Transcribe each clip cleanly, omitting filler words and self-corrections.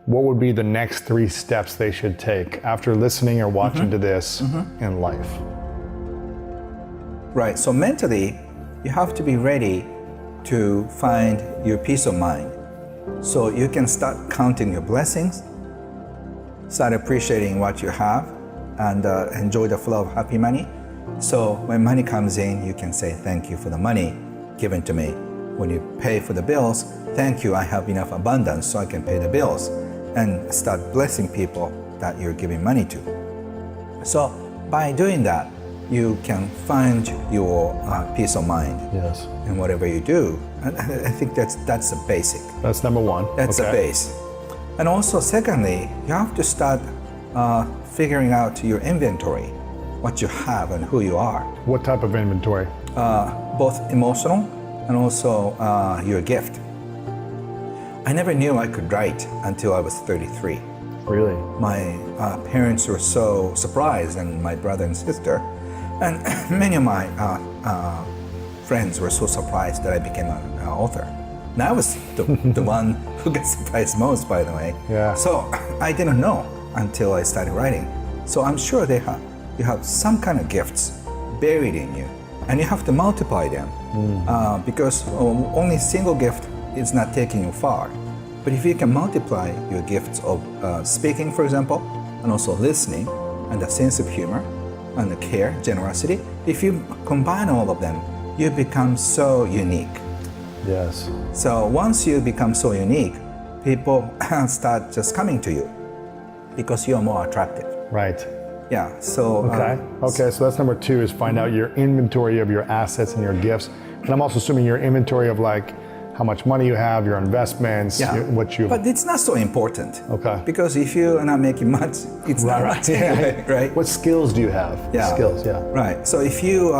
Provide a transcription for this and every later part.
what would be the next 3 steps they should take after listening or watching to this in life? Right, so mentally, you have to be ready to find your peace of mind. So you can start counting your blessings, start appreciating what you have, and enjoy the flow of happy money. So when money comes in, you can say thank you for the money given to me. When you pay for the bills, thank you, I have enough abundance so I can pay the bills, and start blessing people that you're giving money to. So by doing that, you can find your peace of mind in whatever you do. And I think that's the basic. That's number 1. That's the base. And also, secondly, you have to start figuring out your inventory, what you have and who you are. What type of inventory? Both emotional and also your gift. I never knew I could write until I was 33. Really? My parents were so surprised, and my brother and sister, and many of my friends were so surprised that I became an author. And I was the one who got surprised most, by the way. Yeah. So I didn't know until I started writing. So I'm sure you have some kind of gifts buried in you, and you have to multiply them because only single gift is not taking you far. But if you can multiply your gifts of speaking, for example, and also listening, and the sense of humor, and the care, generosity, if you combine all of them, you become so unique. Yes. So once you become so unique, people start just coming to you because you're more attractive. Right. Yeah, so... Okay, so that's number 2, is find out your inventory of your assets and your gifts. And I'm also assuming your inventory of like how much money you have, your investments, what you... But it's not so important. Okay. Because if you are not making much, it's not right anyway, right? What skills do you have? Yeah. Skills, Right. So if your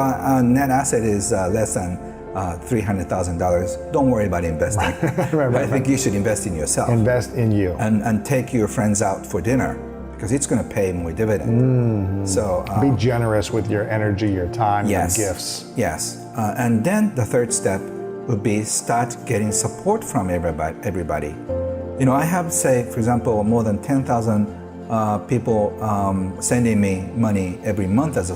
net asset is less than $300,000, don't worry about investing. I think you should invest in yourself. Invest in you. And take your friends out for dinner, because it's going to pay more dividend. So be generous with your energy, your time, your gifts. Yes. And then the third step would be start getting support from everybody. You know, I have, say, for example, more than 10,000 people sending me money every month as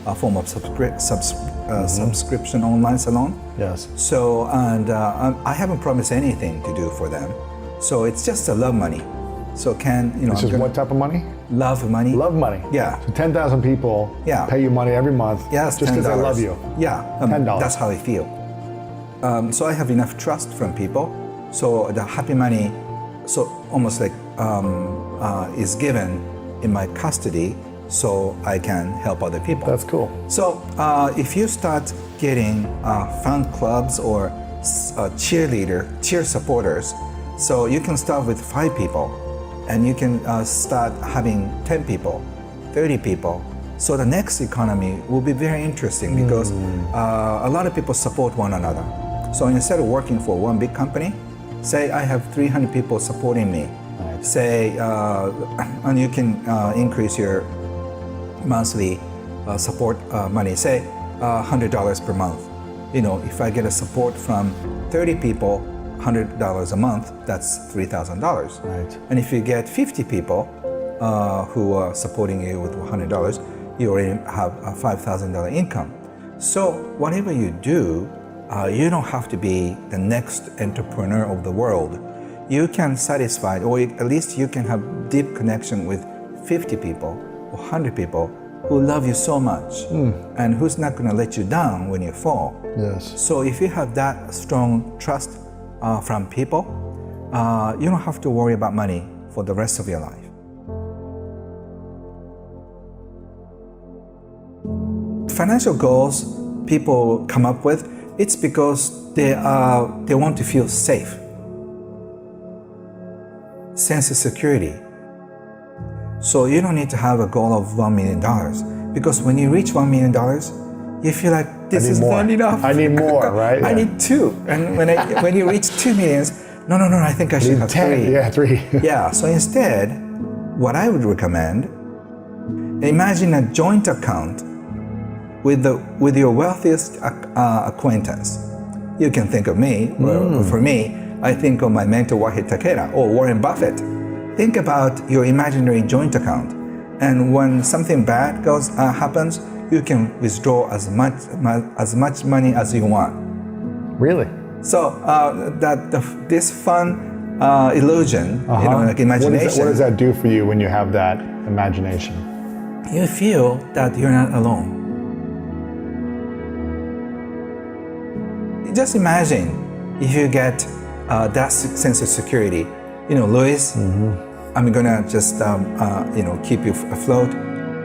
a form of subscription online salon. Yes. So, and I haven't promised anything to do for them. So it's just a love money. So This is what type of money? Love money. Love money. Yeah. So 10,000 people pay you money every month just because they love you. Yeah. $10. That's how I feel. So I have enough trust from people. So the happy money, so almost like is given in my custody, so I can help other people. That's cool. So if you start getting fan clubs or cheer supporters, so you can start with 5 people, and you can start having 10 people, 30 people. So the next economy will be very interesting because a lot of people support one another. So instead of working for one big company, say I have 300 people supporting me. Right. Say, and you can increase your monthly support money, say $100 per month. You know, if I get a support from 30 people, $100 a month, that's $3,000. Right. And if you get 50 people who are supporting you with $100, you already have a $5,000 income. So whatever you do, you don't have to be the next entrepreneur of the world. You can satisfy, or at least you can have deep connection with 50 people or 100 people who love you so much and who's not going to let you down when you fall. Yes. So if you have that strong trust from people, you don't have to worry about money for the rest of your life. Financial goals people come up with, it's because they want to feel safe. Sense of security. So you don't need to have a goal of $1 million, because when you reach $1 million, you feel like this is not enough. I need more, right? I need 2. And when you reach 2 millions, no, I think I should have 10. 3. Yeah, 3. Yeah, so instead, what I would recommend, imagine a joint account with your wealthiest acquaintance. You can think of me, or for me, I think of my mentor Wahid Takeda or Warren Buffett. think about your imaginary joint account. And when something bad happens, you can withdraw as much money as you want. Really? So this fun illusion, like imagination. What does that do for you when you have that imagination? You feel that you're not alone. Just imagine if you get that sense of security. Louis, I'm gonna just keep you afloat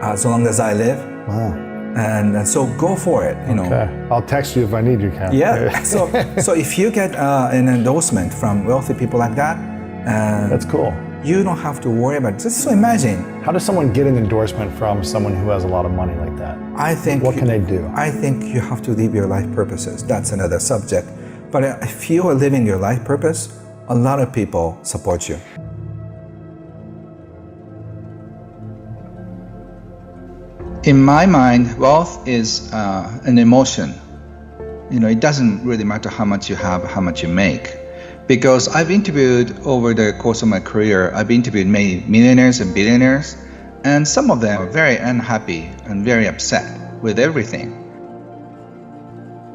as long as I live. Wow. And so go for it. Okay. I'll text you if I need you, Cam. Yeah. So if you get an endorsement from wealthy people like that, that's cool. You don't have to worry about it. Just so imagine. How does someone get an endorsement from someone who has a lot of money like that? What can they do? I think you have to live your life purposes. That's another subject. But if you are living your life purpose, a lot of people support you. In my mind, wealth is an emotion. It doesn't really matter how much you have, how much you make. Because I've interviewed over the course of my career, I've interviewed many millionaires and billionaires, and some of them are very unhappy and very upset with everything.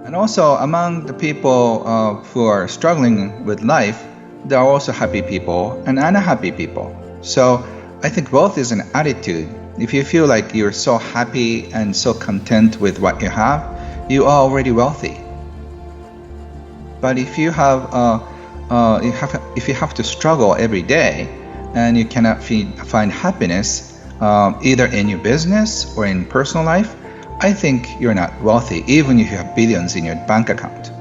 And also among the people who are struggling with life, there are also happy people and unhappy people. So I think wealth is an attitude. If you feel like you're so happy and so content with what you have, you are already wealthy. But if you have to struggle every day and you cannot find happiness either in your business or in personal life, I think you're not wealthy, even if you have billions in your bank account.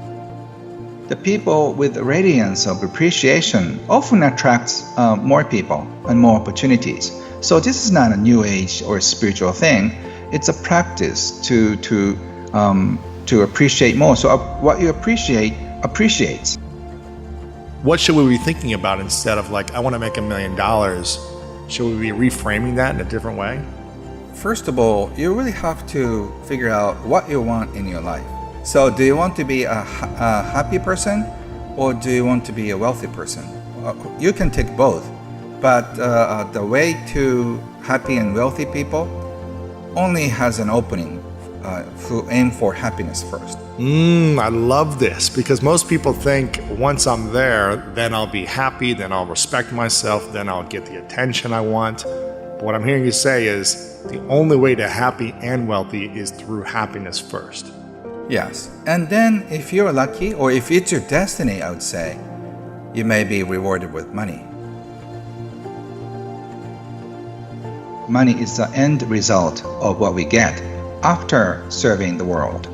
The people with radiance of appreciation often attracts more people and more opportunities. So this is not a new age or a spiritual thing. It's a practice to appreciate more. So what you appreciate appreciates. What should we be thinking about instead of I want to make $1 million? Should we be reframing that in a different way? First of all, you really have to figure out what you want in your life. So do you want to be a happy person or do you want to be a wealthy person? You can take both, but the way to happy and wealthy people only has an opening who aim for happiness first. I love this because most people think once I'm there, then I'll be happy, then I'll respect myself, then I'll get the attention I want. But what I'm hearing you say is the only way to happy and wealthy is through happiness first. Yes. And then if you're lucky, or if it's your destiny, I would say, you may be rewarded with money. Money is the end result of what we get after serving the world.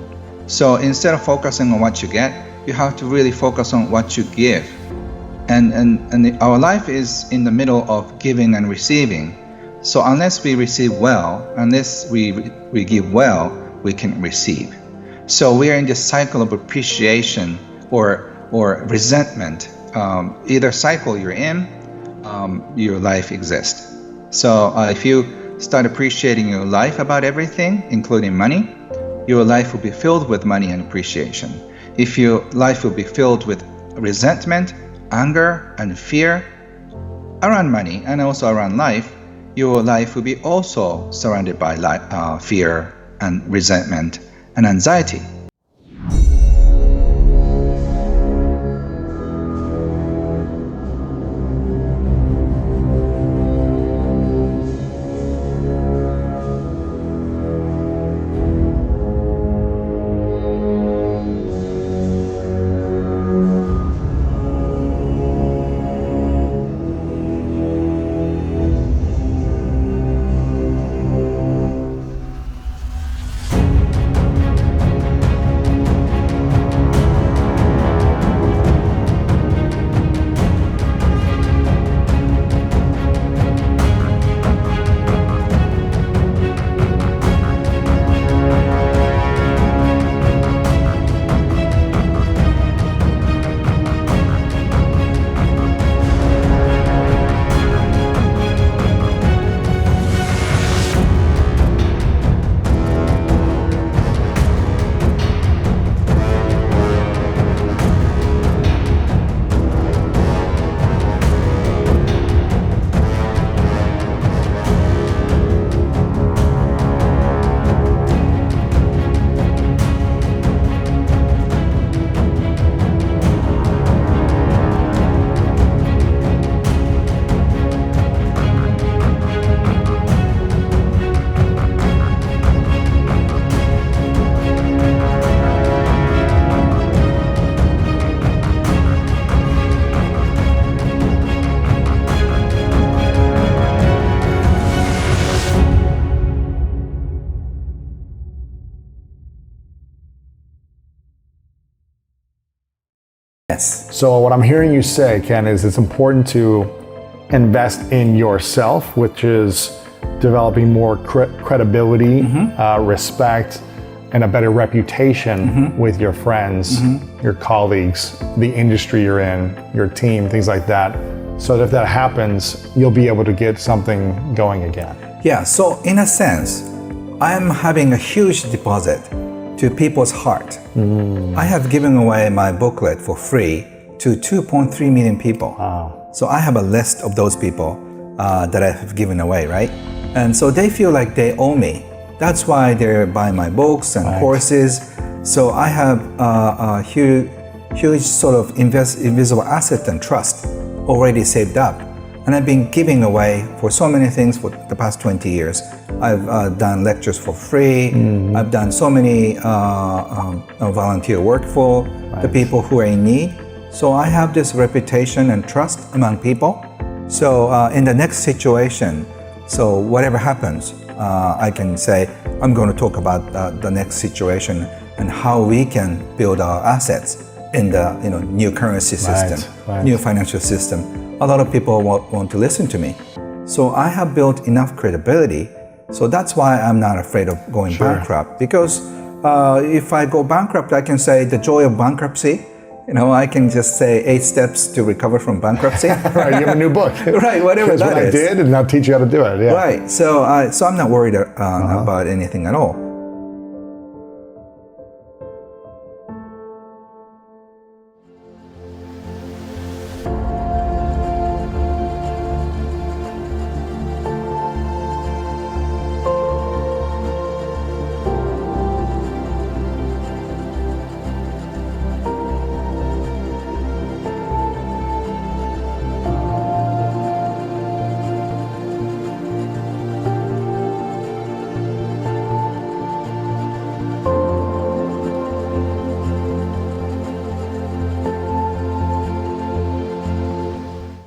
So instead of focusing on what you get, you have to really focus on what you give. And our life is in the middle of giving and receiving. So unless we receive well, unless we give well, we can receive. So we are in this cycle of appreciation or resentment. Either cycle you're in, your life exists. So if you start appreciating your life about everything, including money, your life will be filled with money and appreciation. If your life will be filled with resentment, anger, and fear around money and also around life, your life will be also surrounded by fear and resentment and anxiety. So what I'm hearing you say, Ken, is it's important to invest in yourself, which is developing more credibility, respect, and a better reputation with your friends, your colleagues, the industry you're in, your team, things like that. So that if that happens, you'll be able to get something going again. Yeah, so in a sense, I'm having a huge deposit to people's heart. I have given away my booklet for free to 2.3 million people. Wow. So I have a list of those people that I have given away, right? And so they feel like they owe me. That's why they're buying my books and courses. So I have a huge sort of invisible asset and trust already saved up. And I've been giving away for so many things for the past 20 years. I've done lectures for free. I've done so many volunteer work for the people who are in need. So I have this reputation and trust among people. So in the next situation, so whatever happens, I can say, I'm going to talk about the next situation and how we can build our assets in the new currency system, new financial system. A lot of people want to listen to me. So I have built enough credibility. So that's why I'm not afraid of going bankrupt. Because if I go bankrupt, I can say the joy of bankruptcy. I can just say 8 steps to recover from bankruptcy. Right, you have a new book. Right, whatever that is. I did, and I'll teach you how to do it. Yeah. Right, so I'm not worried about anything at all.